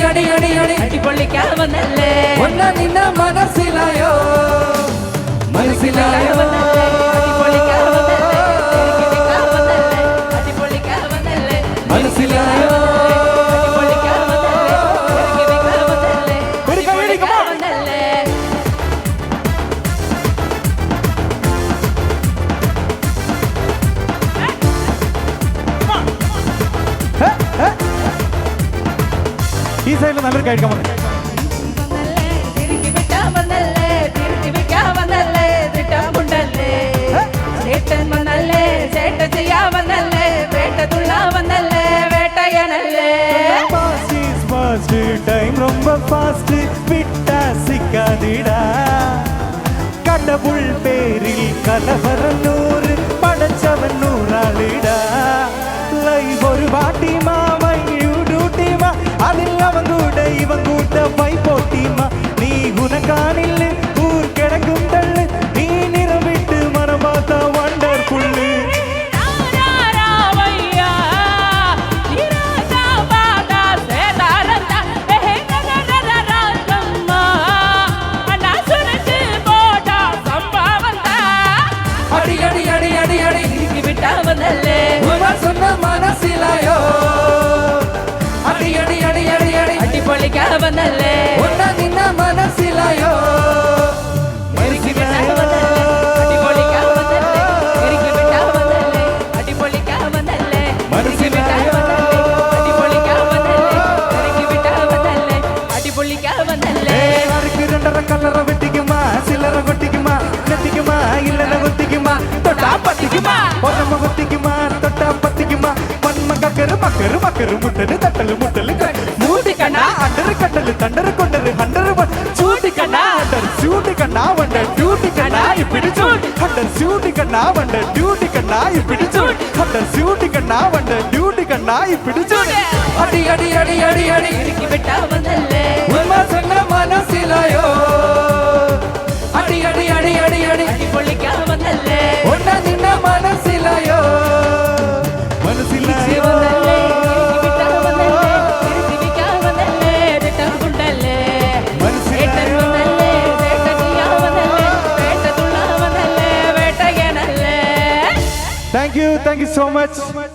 അടി അടി അടി അടിപൊളിക്കാൻ വന്നല്ലേ ഒന്ന നിന്ന മനസ്സിലായോ മനസ്സിലായോ അടിപൊളിക്കാൻ വന്നല്ലേ അടിപൊളിക്കാൻ വന്നല്ലേ മനസ്സിലായോ അടിപൊളിക്കാൻ വന്നല്ലേ അടിപൊളിക്കാൻ വന്നല്ലേ ഈ സൈഡിൽ നല്ലൊരു കഴിക്കാൻ വന്നു கடவுள் பேரில் கலவரம் 100 படைச்சவன் 100 ஆளிடா லைவ் ஒரு வாட்டி மாவை யூடியூட்டிமா அதில் அவன் கூட இவன் கூட பை போட்டிமா நீ உனக்கானில் ஊர் கிடக்கும் தள்ளு நீ நிறவிட்டு மனம் பார்த்தா வண்டர்ஃபுல் മനസ്സിലായോ അടി അടി അടി അടി അടി അടിപൊളിക്കാൻ വന്നല്ലേ ഒന്ന നിന്ന മനസ്സിലായോ கலர வெட்டிக்குமா சில்லற கொட்டிக்குமா நெத்திக்குமா இல்லற கொத்திக்குமா தொட்டா பத்திக்குமா பொறம கொத்திக்குமா தொட்டா பத்திக்குமா மண்ம கக்கரு மக்கரு மக்கரு முட்டரு தட்டலு முட்டலு மூட்டி கண்ணா அண்டரு கட்டலு தண்டரு கொண்டரு ஹண்டரு சூட்டி கண்ணா அண்டர் சூட்டி கண்ணா வண்டர் டியூட்டி கண்ணா இப்படி சூட்டி ஹண்டர் சூட்டி கண்ணா வண்டர் டியூட்டி கண்ணா இப்படி சூட்டி ஹண்டர் சூட்டி கண்ணா வண்டர் டியூட்டி கண்ணா இப்படி சூட்டி அடி அடி அடி அடி அடி இறுக்கி விட்டா வந்தல்லே உம்மா சொன்ன மனசிலாயோ அடி அடி அடி அடி அடி அடிபொளிക്കാൻ വന്നല്ലേ ഒന്ന നിന്ന മനസ്സിലായോ മനസ്സിലായോ Thank you so much.